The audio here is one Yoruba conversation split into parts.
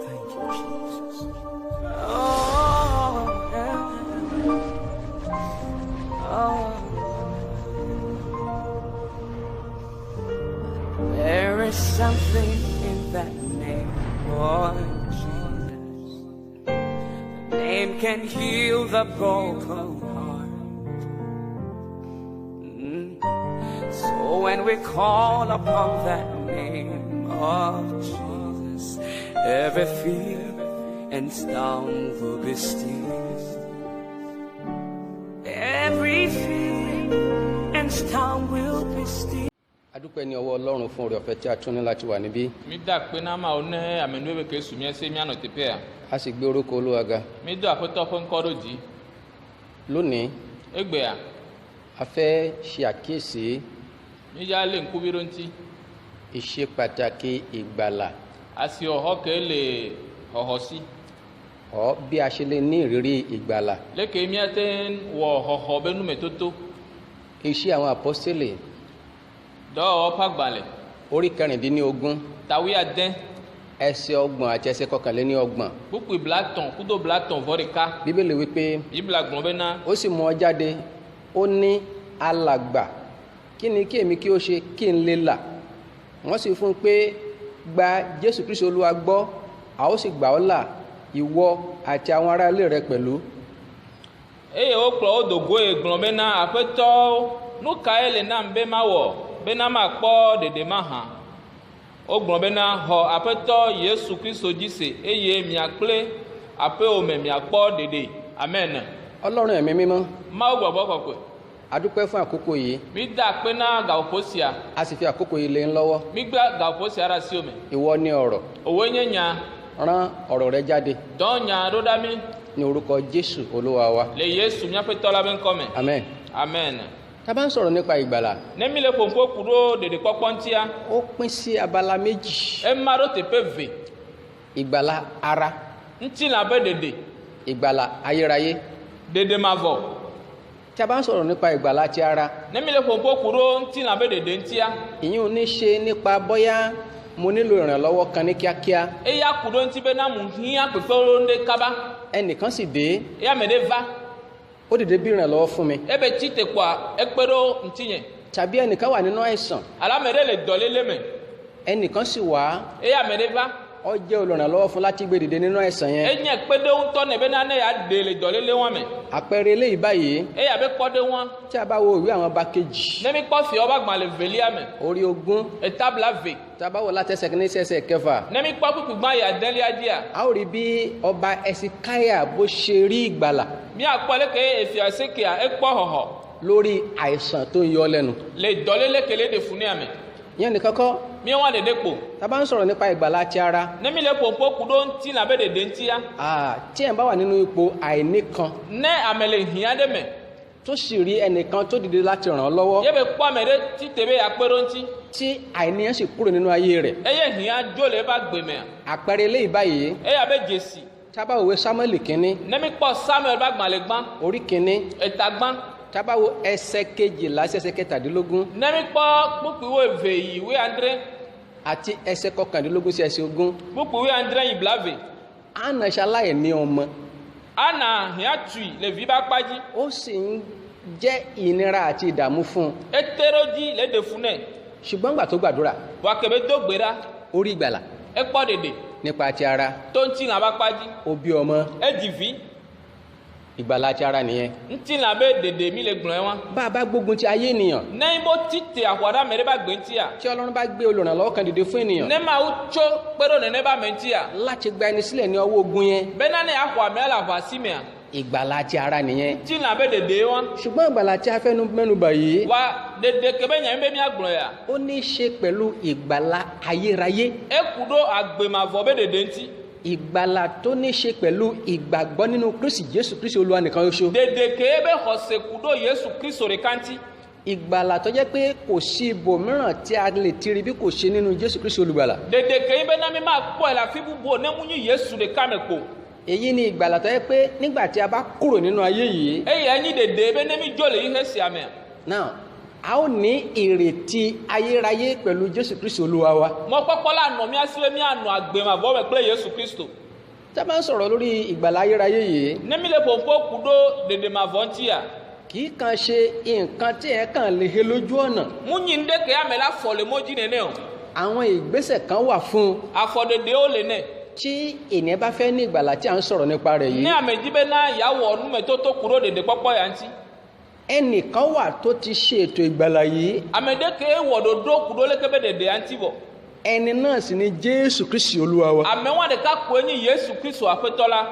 Thank you, Jesus. There is something in that name, Lord Jesus. The name can heal the broken heart. So when we call upon that name of Jesus, every fear and storm will be still. Every fear and storm will be still. Adúpẹ́ ní ọwọ́ Ọlọ́run fún oore ọ̀fẹ́ tí a tún ní láti wà níbí. Mi dá pé náà máa ní àmẹ́nuwé kẹ́sù mi ẹsẹ̀ mi àná tẹ̀pẹ́ à. A sì gbé orúkọ Olúwa ga. Mi dá àpótọ́ fún kọ́rọ̀jì. Lónìí, Egbe à. a fẹ́ ṣe àkíyèsí Mi já lè nkú bíró ntí. ìṣe pàtàkì ìgbàlà. Àsì ọ̀họ́ kẹ́ lè ọ̀họ́ sí. Bí a ṣe lè ní ìrírí ìgbàlà. Lékè mi àtẹ́ wọ ọ̀họ́ bẹ́nu mẹ́tótó. Iṣẹ́ àwọn àpọ́sítélì Dọ́ọ̀ pàgbàlẹ̀. orí 16 Tàwí àdẹ́. ẹsẹ̀ 30 àti ẹsẹ̀ 31. Púpù ìbìlátàn kúdò ìbìlátàn vọ́ríká. Bíbélì wípé Ìbìlà gbọ̀n bẹ́ ná. ó sì mú ọ jáde, ó ní alàgbà, kí ni kí èmi kí ó ṣe kí n lè là? Wọ́n sì fún un pé gba Jésù Kristi Olúwa gbọ́, a ó sì gbà ọ́ là, ìwọ àti àwọn ará ilé rẹ pẹ̀lú. Eye ó kplɔ wo dogo egblɔ bena aƒetɔ nu ka ye le nam be ma wɔ bena ma kpɔ ɖeɖe ma hã. Wogblɔ bena xɔ aƒetɔ Yesu Kristo dzi se eye miakple aƒewo me miakpɔ ɖeɖe. Amen. Ọlọ́run ẹ̀mí mímọ́, Mawu gbɔgbɔ kɔkɔe. a dúpẹ́ fún àkókò yìí, Mi da akpe na gaƒoƒo sia. a sì fi àkókò yìí lé ń lọ́wọ́. Mi gba gaƒoƒo sia ɖe asiwo me. Ìwọ ni ọ̀rọ̀, Òwoe nye nya. rán ọ̀rọ̀ rẹ jáde Dɔ nya ɖo ɖa mi ní orúkọ Jésù Olúwa wa. le Yesu miaƒe tɔ la be ŋkɔ me. Amen. Amen. Tá a bá ń sọ̀rọ̀ nípa ìgbàlà, Ne mi le ƒoƒo ku ɖo ɖeɖekpɔkpɔ ŋutia, ó pín sí abala méjì. ema ɖo teƒe ve. Ìgbàlà ara, Ŋutilã be ɖeɖe. ìgbàlà ayérayé. Ɖeɖe mavɔ. Tí a bá ń sọ̀rọ̀ nípa ìgbàlà ti ara, Ne mi le ƒoƒo ku ɖo ŋutilã be ɖeɖe ŋutia, ìyẹn ò ní ṣe nípa bóyá mo nílò ìrànlọ́wọ́ kan ní kíákíá. eya ku ɖo ŋuti bena mu hiã kpekpewo ɖe kaba. Ẹnìkan sì dé, Eya ame ɖe va. ó dìde bí ìrànlọ́wọ́ fún mi. Ebe tsi te kpoa ekpe ɖo ŋutinye. Tàbí ẹnìkan wà nínú àìsàn, Alo ame ɖe le dɔléle me. ẹnìkan sì wá, Eya ame ɖe va. ó jẹ́ olùrànlọ́wọ́ fún láti gbé dìde nínú àìsàn yẹn. Enye kpeɖeŋutɔ ne bena ne ya ɖe le dɔléle wɔn me. Àpẹẹrẹ eléyìí báyìí, Eya be kpɔ ɖe wɔn. tí a bá wo ìwé àwọn ọba kejì, Ne mi kpɔ fia wobe agbalẽ velia me. orí 20, Etabla ve. tí a bá wo láti ẹsẹ̀ kìíní sí ẹsẹ̀ kẹfà, Ne mi kpɔ kpukpugba ya delia dzia. a ó rí bí ọba Ẹsikáyà bó ṣe rí ìgbàlà Miakpɔ leke efia sekea ekpɔ xɔxɔ lórí àìsàn tó ń yọ lẹ́nu. le dɔléle kele ɖe fu nea me. Ìyẹn nìkan kọ́, Miewɔ ɖeɖe kpo. tá a bá ń sọ̀rọ̀ nípa ìgbàlà ti ara, Ne mi le ƒoƒo ku ɖo ŋutilã be ɖeɖe ŋutia. tí ẹ̀ bá wà nínú ipò àìníkan Ne ame le hiã ɖe me. tó sì rí ẹnìkan tó dìde láti ràn án lọ́wọ́, Ye be kpɔ ame ɖe tite be yakpe ɖo ŋuti. tí àìníyàn sì kúrò nínú ayé rẹ̀. Eye hiã dzo le ebe agbe mea. Àpẹẹrẹ eléyìí báyìí, Eya be dzesi. tí a bá wo ìwé Sámúẹ́lì kínní, Ne mi kpɔ Samuel be agbalẽ gbã. orí kínní, Eta gbã. tí a bá wo ẹsẹ̀ 12 sí ẹsẹ̀ 17 Ne mi kpɔ kpukpuwo eve yi wu andre. àti ẹsẹ̀ 19 sí ẹsẹ̀ 20, Kpukpuwo andre yi blave. Hánà ṣaláìní ọmọ, Ana hiã tui le vi ba kpadzi. ó sì ń jẹ́ ìnira àti ìdààmú fún un. Ete ɖo dzi le ɖe fu nɛ. Ṣùgbọ́n gbà tó gbàdúrà, Wa kebe do gbe ɖa. ó rí ìgbàlà Ekpɔ ɖeɖe. nípa ti ara, To ŋutilã ba kpadzi. ó bí ọmọ. Edzi vi. Ìgbàlà ti ara nìyẹn. Ŋutilã be ɖeɖe mi le gblɔe wa. Bá a bá gbógun ti ayé ènìyàn, Ne bo tite axɔ ɖe ame ɖe ba gbe ŋutia. tí Ọlọ́run bá gbé olùrànlọ́wọ́ kan dìde fún ènìyàn Ne Mawu tso kpe ɖo nene ba me ŋutia. láti gba ẹni sílẹ̀ ní ọwọ́ ogun yẹn, Bena ne axɔ amea le aʋasi mea. ìgbàlà ti ara nìyẹn. Ŋutilã be ɖeɖe wa. Ṣùgbọ́n ìgbàlà tí a fẹ́ mẹ́nubà yìí, Wa ɖeɖe kebe nya mi be miagblɔ ya. ó ní í ṣe pẹ̀lú ìgbàlà ayérayé, Eku ɖo agbemavɔ be ɖeɖe ŋuti. ìgbàlà tó ní í ṣe pẹ̀lú ìgbàgbọ́ nínú Kristi Jésù Kristi Olúwa nìkan ṣoṣo, Ɖeɖe ke be xɔse ku ɖo Yesu Kristo ɖeka ŋuti. ìgbàlà tó jẹ́ pé kò sí ibòmíràn tí a lè ti rí bí kò ṣe nínú Jésù Kristi olùgbàlà. Ɖeɖe ke be na mi ma kpɔe le afi bubu o ne mu nyi Yesu ɖeka me kpo. Èyí ni ìgbàlà tó jẹ́ pé nígbà tí a bá kúrò nínú ayé yìí, Eye enyi ɖeɖe be ne mi dzo le yihe sia mea. now a ó ní ìrètí ayérayé pẹ̀lú Jésù Kristi Olúwa wa. Mo kọ́kọ́ la nọ mi asiwe mi anu agbemavɔ me kple Yesu Kristo. Tá a bá ń sọ̀rọ̀ lórí ìgbàlà ayérayé yìí. Ne mi le ƒoƒo ku ɖo dedemavɔ ŋutia. Kì í kàn ṣe nǹkan tí ẹ kàn lè he lójú ọ̀nà. Mu nyi ŋɖe ke ame la fɔ le modzi nene o. Àwọn ìgbésẹ̀ kan wà fún un. Afɔdedewo le ne. Tí ènìyàn bá fẹ́ ní ìgbàlà tí a ń sọ̀rọ̀ nípa rẹ̀ yìí. Ne ame dzi be na yawɔ numetoto ku ɖo dedekpɔkpɔ ya ŋuti. Ẹnìkan wà tó ti ṣe ètò ìgbàlà yìí. Ame ɖe ke wɔ ɖoɖo ku ɖo leke be dede ya ŋuti vɔ. Ẹni náà sì ni Jésù Kristi Olúwa wa. Ame wa ɖeka koe nye Yesu Kristo aƒetɔ la.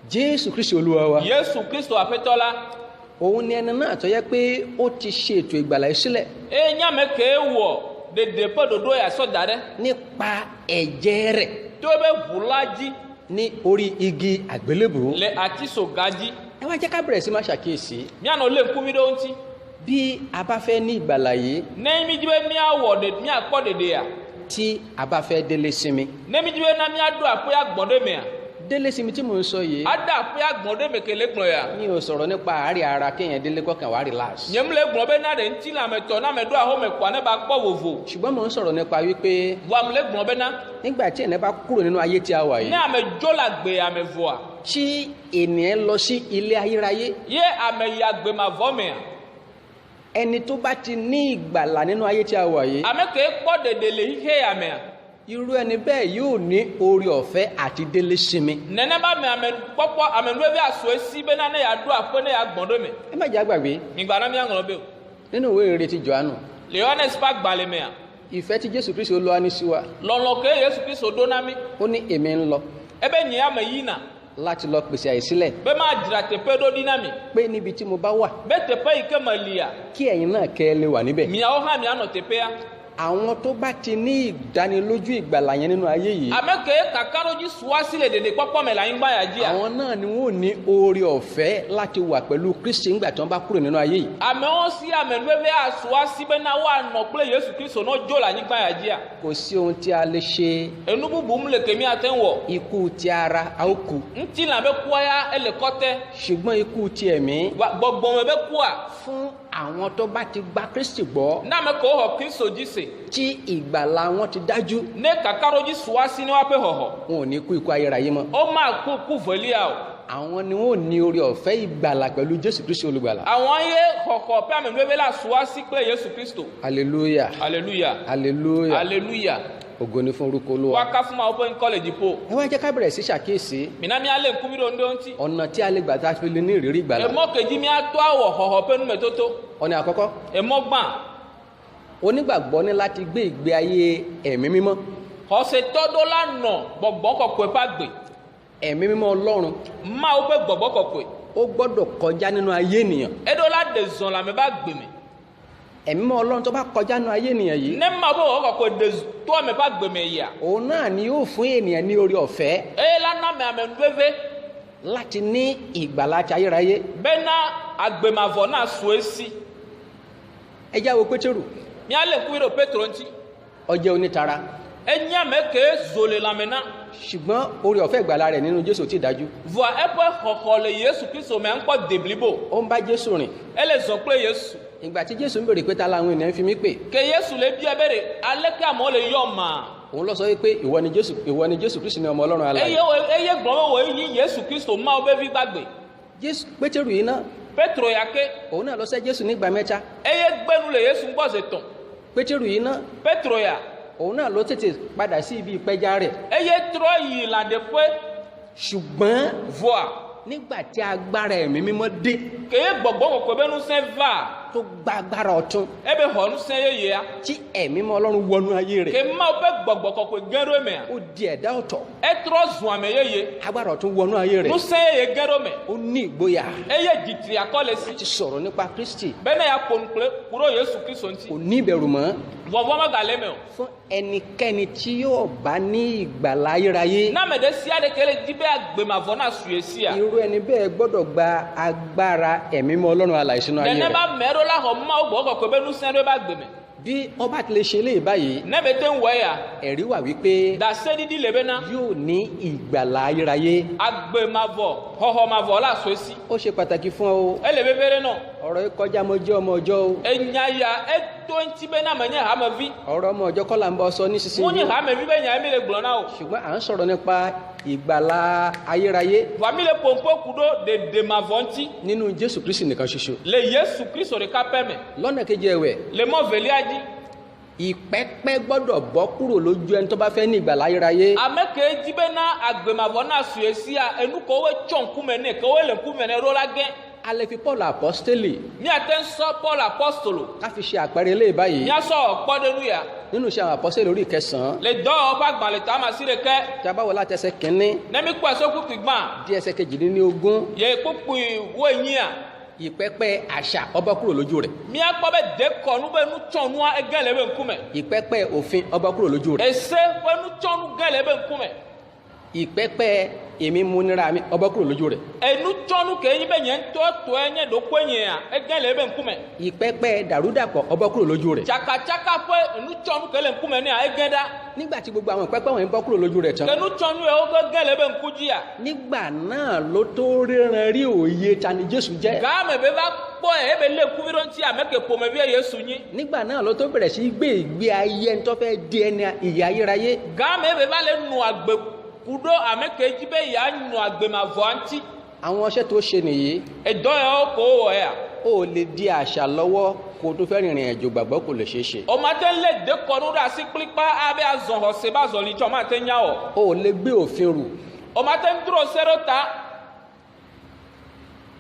Jésù Kristi Olúwa wa. Yesu Kristo aƒetɔ la. Òun ni ẹni náà tó yẹ pé ó ti ṣe ètò ìgbàlà yìí sílẹ̀. Eye nye ame ke wɔ dede ƒe ɖoɖo ya sɔ da ɖe. Nípa ẹ̀jẹ̀ rẹ̀. To ebe ʋu la dzi. Ní orí igi àgbélébùú. Le atisoga dzi. Ẹ wá jẹ́ ká bẹ̀rẹ̀ sí máa ṣàkíyèsí. Míanɔ lé ŋkumi ɖe ŋuti. Bí a bá fẹ́ ní ìgbàlà yìí. Ne mi dzi be míakpɔ dedea. Tí a bá fẹ́ délé sinmi. Ne mi dzi be na míaɖo aƒe agbɔ̃ ɖe mea. Délé sinmi tí mò ń sọ yìí. Ada aƒe agbɔ̃ ɖe me ke le gblɔ ya. Mi ò sọ̀rọ̀ nípa àárẹ̀ ara kéèyàn délé kọ́kàn wá relax. Nye mi le gblɔ be na ɖe ŋuti la ametɔ na ame ɖo ahome kɔa ne ba kpɔ vovo. Ṣùgbọ́n mò ń sọ̀rọ̀ nípa wípé. Vɔ mi le gblɔ be na. Nígbà tí ènìyàn bá kúrò nínú ayé tí a wà yìí. Ne ame dzo la gbe ame vɔa. Tí ènìyàn lọ sí ilé ayérayé. Ye ame yi agbemavɔ mea. Ẹni tó bá ti ní ìgbàlà nínú ayé tí a wà yìí. Ame ke kpɔ dede le xixe ya mea. Irú ẹni bẹ́ẹ̀ yóò ní oore ọ̀fẹ́ àti délé sinmi. Nenema me ame kpɔkpɔ ame nuweve aso esi bena ne ya ɖo aƒe ne ya gbɔ̃ ɖe me. Ẹ má jẹ́ àgbàgbé. Migba na míaŋlɔ be o. Nínú ìwé ìrere ti Jòhánù. Le Yohanes ƒe agbalẽ mea. Ìfẹ́ tí Jésù Kristi Olúwa ní sí wa. Lɔlɔ ke Yesu Kristo ɖo na mi. Ó ní èmi ń lọ. Ebe nye ame yina. Láti lọ pèsè àyè sílẹ̀. Be ma dzra teƒe ɖo ɖi na mi. Pé níbi tí mo bá wà. Be teƒe yi ke me lia. Kí ẹ̀yin náà kẹ́ ẹ lè wà níbẹ̀. Miawo hã mianɔ teƒea. Àwọn tó bá ti ní ìdánilójú ìgbàlà yẹn nínú ayé yìí. Ame ke kakaɖodzi suasi le dedekpɔkpɔ me le anyigba ya dzia. Àwọn náà ni wọ́n ní oore ọ̀fẹ́ láti wà pẹ̀lú Kristi nígbà tí wọ́n bá kúrò nínú ayé yìí. Amewo si ame nuweve asuasi bena woanɔ kple Yesu Kristo no dzo le anyigba ya dzia. Kò sí ohun tí a lè ṣe. Enu bubu mu le ke miate wɔ. Ikú ti ara a ó kú. Ŋutilã be kua ya ele kɔtɛ. Ṣùgbọ́n ikú ti ẹ̀mí. Gbɔgbɔme be kua. Fún àwọn tó bá ti gba Kristi gbọ́. N'ame ke wò xɔ Kristo dzi se. Tí ìgbàlà wọn ti dájú. Ne kakaɖodzi suasi ne woaƒe xɔxɔ. Wọn ò ní kú ikú ayérayé mọ́. O ma ku velia o. Àwọn ni wọn ò ní oore ọ̀fẹ́ ìgbàlà pẹ̀lú Jésù Kristi olùgbàlà. Àwọn ye xɔxɔ ƒe ame nuweve la suasi kple Yesu Kristo. Hallelujah. Hallelujah. Hallelujah. Hallelujah. Ògo ni fún orúkọ Olúwa. Wakafu ma woƒe ŋkɔ le dziƒo. Ẹ wá jẹ́ ká bẹ̀rẹ̀ sí ṣàkíyèsí. Mina míalé ŋkuvi ɖo ŋɖe ŋuti. Ọ̀nà tí a lè gbà tá a fi lè ní ìrírí ìgbàlà. Emɔ ke dzi míato awɔ xɔxɔ ƒe numetoto. Ọ̀nà àkọ́kọ́. Emɔ gbã. Onígbàgbọ́ ní láti gbé ìgbé ayé ẹ̀mí mímọ́. Xɔsetɔ ɖo la nɔ gbɔgbɔ kɔkɔe ƒe agbe. Ẹ̀mí mímọ́ Ọlọ́run. Mawo ƒe gbɔgbɔ kɔkɔe. Ó gbọ́dọ̀ kọjá nínú ayé ènìyàn. Eɖo la ɖe zɔn le ame ƒe agbe me. Ẹ̀mí mímọ́ Ọlọ́run tó bá kọjá nínú ayé ènìyàn yìí. Ne Mawo ƒe gbɔgbɔ kɔkɔe ɖe to ame ƒe agbe me yia. Òun náà ni yóò fún ènìyàn ní oore ọ̀fẹ́. Eye la na ame nuveve. Láti ní ìgbàlà ti ayérayé. Bena agbemavɔ na su esi. Ẹ já wo Pétérù. Míalé ŋkuvi ɖo Petro ŋuti. Ó jẹ́ onítara. Enye ame ke zo le lãme na. Ṣùgbọ́n oore ọ̀fẹ́ ìgbàlà rẹ̀ nínú Jésù ti dájú. Vɔa eƒe xɔxɔ le Yesu Kristo me ŋkɔ de blibo. Ó ń bá Jésù rìn. Ele zɔ kple Yesu. Ìgbà tí Jésù ń bèrè pé ta làwọn ènìyàn fi mí pè. Ke Yesu le bia be ɖe aleke amewo le yɔ ma. Òun lọ sọ wípé ìwọ ni Jésù Kristi ni ọmọ Ọlọ́run alààyè. Eye gblɔm be wòye yi Yesu Kristo Mawo be vi gbagbe. Jésù Pétérù yìí náà. Petro ya ke. Òun náà lọ sẹ́ Jésù nígbà mẹ́ta. Eye gbenu le Yesu gbɔ ze tɔn. Pétérù yìí náà. Petro ya. Òun náà ló tètè padà sí ibi ìpẹja rẹ̀. Eye trɔ yi lãɖeƒe. Ṣùgbọ́n Vɔa. nígbà tí agbára ẹ̀mí mímọ́ dé. Keye gbɔgbɔ kɔkɔe be nusẽ va. Tó gba agbára ọ̀tun. Ebe xɔ nusẽ yeyea. Tí ẹ̀mí mímọ́ Ọlọ́run wọnú ayé rẹ̀. Ke Mawo ƒe gbɔgbɔ kɔkɔe ge ɖo emea. Ó di ẹ̀dá ọ̀tọ̀. Etrɔ zu ame yeye. Agbára ọ̀tun wọnú ayé rẹ̀. Nusẽ yeye ge ɖo me. Ó ní ìgboyà. Eye dzitri akɔ le si. Ti sọ̀rọ̀ nípa Kristi. Bena ya ƒo nu kple kuɖo Yesu Kristo ŋuti. Kò ní ìbẹ̀rù mọ́. Vɔvɔ megale me o. Fún ẹnikẹ́ni tí yóò bá ní ìgbàlà ayérayé. Na ame ɖe sia ɖe ke le di be agbemavɔ na su esia. Irú ẹni bẹ́ẹ̀ gbọ́dọ̀ gba agbára ẹ̀mí mímọ́ Ọlọ́run alààyè sínú ayé Nene rẹ̀. ba me ɖo la xɔ Mawo gbɔ kɔkɔe be nusẽ ɖo ebe agbe me. bí ọba ti lè ṣe lè báyìí ne be ten we ya ẹ̀rí wà wípé da se didi le be na yóò ní ìgbàlà ayérayé. agbe mavo hoho mavo la so esi ó ṣe pàtàkì fún ọ o. ele be bere no ọ̀rọ̀ yìí kọjá mo jẹ́ ọmọ ọjọ́ o. enya ya eto nti be na menye ha mavi ọ̀rọ̀ ọmọ ọjọ́ kọ́ là ń bọ́ sọ mo ni nísinsìnyí. ha mavi be nya mi le gblo na o ṣùgbọ́n à ń sọ̀rọ̀ nípa ìgbàlà ayérayé wa mi le pompo kudo de mavo nti nínú Jésù Kristi nìkan ṣoṣo. le Yesu Kristo de ka peme lọ́nà kejì ẹ̀wẹ̀ le mo veli aji ìpẹ́pẹ́ gbọ́dọ̀ bọ́ kúrò lójú ẹni tó bá fẹ́ ní ìgbàlà ayérayé. ameke ji be na agbe mavo na su esi a enu ko we chonku me ne ko we le ku me ne ro la gen a lè fi Paul apostoli ni aten so Paul apostolo ká fi ṣe àpẹẹrẹ eléyìí báyìí ni aso podenu ya nínú iṣẹ́ àwọn apostoli orí ìkẹsàn-án le do ba gba le ta ma si re ke tí a bá wọ láti ẹsẹ̀ kínní ne mi kwa so ku pigba dí ẹsẹ̀ kejìdínlógún ye popu wo yin a ìpẹ́pẹ́ àṣà ó bọ́ kúrò lójú rẹ̀. mi akpo be de ko nu be nu chonu a egele be nkume ìpẹ́pẹ́ òfin ó bọ́ kúrò lójú rẹ̀. ese we nu chonu gele be nkume ìpẹ́pẹ́ èmi múnira mi ó bọ́ kúrò lójú rẹ̀. enu chonu ke yin be yen to enye do kwenye a egele be nkume ìpẹ́pẹ́ dàrúdàpọ̀ ó bọ́ kúrò lójú rẹ̀. chaka chaka fe enu chonu ke le nkume ni a egeda nígbà tí gbogbo àwọn ìpẹ́pẹ́ wọ̀nyí bọ́ kúrò lójú rẹ̀ tán. enu chonu e o gele be nkuji a nígbà náà ló tó ríran rí òye ta ni Jésù jẹ́. ga me be ba po e be le ku biro nti a meke po me bi Yesu yin nígbà náà ló tó bẹ̀rẹ̀ sí gbé ìgbé ayé ẹni tó fẹ́ di ẹni ìyè ayérayé. ga me be ba le nu agbe kudo ameke ji be ya nu agbe ma vo anti àwọn ọṣẹ́ tó ṣe nìyí edo e o ko wo ya ó lè di àṣà lọ́wọ́ kó tó fẹ́ rìnrìn àjò gbàgbọ́ kò lè ṣeé ṣe. o ma te le de ko nu da si plipa abe azon ho se ba zon li cho ma te nya o ó lè gbé òfin rù o ma te ndro serota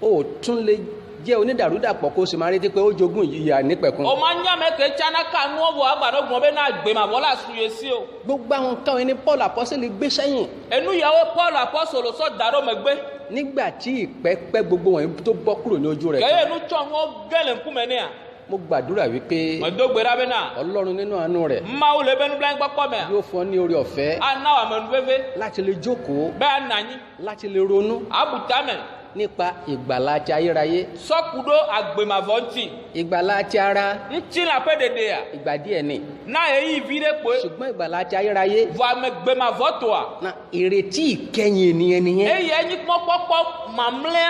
ó tún lè jẹ́ onídàrúdàpọ̀ kó o sì máa retí pé ó jogún ìyà nípẹ̀kun. o ma nya meke chana ka nu obo agbado gbon be na agbe ma vo la su yesi o gbogbo àwọn nǹkan ẹni Paul apọ́sítélì gbé sẹ́yìn enu yawo Paul apostolo so daro megbe nígbà tí ìpẹ́pẹ́ gbogbo wọ̀nyí tó bọ́ kúrò ní ojú rẹ̀ ke tán. enu chonu o gele nkume ne a mo gbàdúrà wípé mo do gbera be na Ọlọ́run nínú àánú rẹ̀ ma o le benu blank papo me yóò fún ọ ní oore ọ̀fẹ́ ana wa menu veve láti lè jókòó be ananyi láti lè ronú abuta me nípa ìgbàlà ti ayérayé. sokudo agbe ma vo nti ìgbàlà ti ara nti la pe dede ya ìgbà díẹ̀ ni na eyi vide pe ṣùgbọ́n ìgbàlà ti ayérayé vo amegbe ma vo to a na ìrètí ìkẹyìn ènìyàn nìyẹn eyi enyi popopo mamle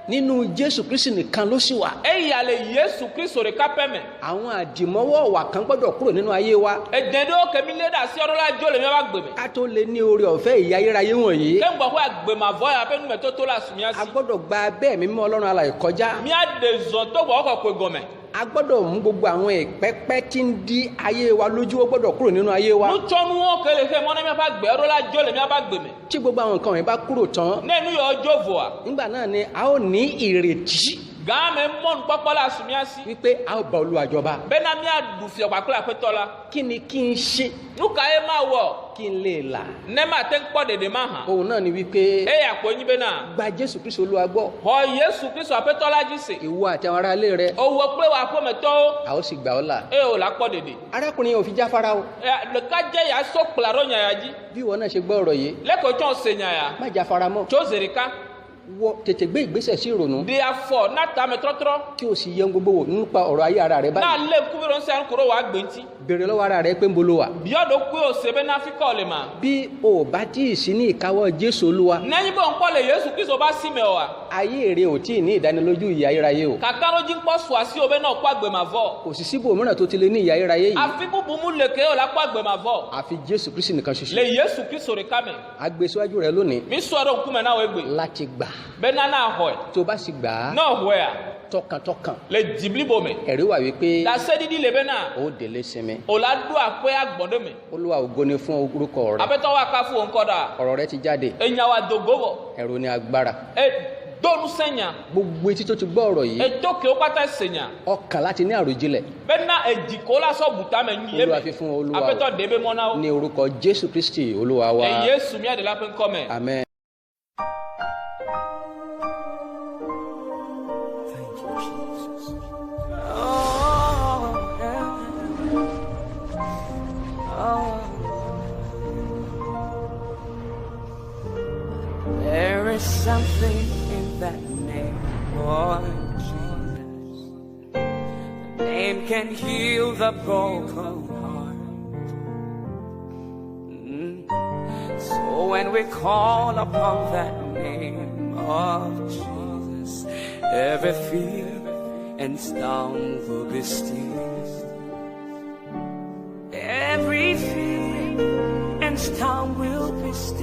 nínú Jésù Kristi nìkan ló sì wà. eyi ale Yesu Kristo de ka peme àwọn àdìmọ́wọ́ wà kan gbọ́dọ̀ kúrò nínú ayé wa edede o kemi le da si orola jo le mi ba gbe me ká tó lè ní oore ọ̀fẹ́ ìyè ayérayé wọ̀nyí. ke ngbo ko agbe ma vo ya pe nu me to la sumia a si gbọ́dọ̀ gba abẹ́ mi mímọ́ Ọlọ́run alààyè kọjá. mi ade zon to gbo ko pe gome a gbọ́dọ̀ mú gbogbo àwọn ìpẹ́pẹ́ tí ń di ayé wa lójú ó gbọ́dọ̀ kúrò nínú ayé wa. nu chonu o kele ke mo na mi ba gbe orola jo le mi ba gbe me tí gbogbo àwọn nǹkan wọ̀nyí bá kúrò tán ne nu yo jo vo a nígbà náà ni a ó ní ìrètí ga me mon popo la sumia si wípé a ó bá Olúwa jọba. be na mi adu fi ogba kula pe to la kí ni kí n ṣe nu ka e ma wo kí n lè là. ne ma te npo dede ma han òun náà ni wípé e ya po yin be na gba Jésù Kristi Olúwa gbọ́ ho Yesu Kristo apetola ji se ìwọ àti àwọn ará ilé rẹ o wo pe wa po me to a ó sì gbà ọ́ là. e o la po dede arákùnrin yẹn ò fi jáfara o le ka je ya so klaro nya ya ji bí ìwọ náà ṣe gbọ́ ọ̀rọ̀ yìí le ko chon se nya ya má jáfara mọ́ cho zerika wọ tètè gbé ìgbésẹ̀ sí ìrònú de afọ na ta me trotro kí o sì yẹ gbogbo wò nípa ọ̀rọ̀ ayé ara rẹ na báyìí. le kubiro nse an kuro wa gbenti béèrè lọ́wọ́ ara rẹ pé ń bolo wà. biodo ku o se be na fi ko le ma bí o bá tí ì sí ní ìkáwọ́ Jésù Olúwa nẹyin bo npo le Yesu Kristo ba si me o wa ayé rẹ ò tí ì ní ìdánilójú ìyè ayérayé o. kakaro ji npo so asi o be na ko agbe ma vo kò sì síbò mìíràn tó ti lè ní ìyè ayérayé yìí afi bubu mu le ke o la ko agbe ma vo àfi Jésù Kristi nìkan ṣoṣo. le Yesu Kristo re kame a gbé síwájú rẹ lónìí mi so ro nkume na we gbe láti gbà be na na ho tó bá sì gbà á na ho ya tọkàntọkàn le dibli bo me ẹ̀rí wà wípé la se didi le be na ó délé sinmi. o la du ape agbonde me Olúwa ògo ni fún orúkọ rẹ. apeto wa ka fu nko da ọ̀rọ̀ rẹ ti jáde enya wa dogobo ẹ̀rù ni agbára. e donu senya gbogbo etí tó ti gbọ́ ọ̀rọ̀ yìí e to ke o pata senya ọkàn láti ní àròjinlẹ̀ be na ejiko la so buta me nyi Olúwa fi fún Olúwa o. apeto de be mo na o ní orúkọ Jésù Kristi Olúwa wa. e Yesu mi ade la pe nko me Amen. Thank you, Jesus. Oh, yeah. Oh. There is something in that name, Lord Jesus. The name name can heal the broken heart. So when we call upon that name of Jesus, every fear and tongue will be still. Every fear and tongue will be still.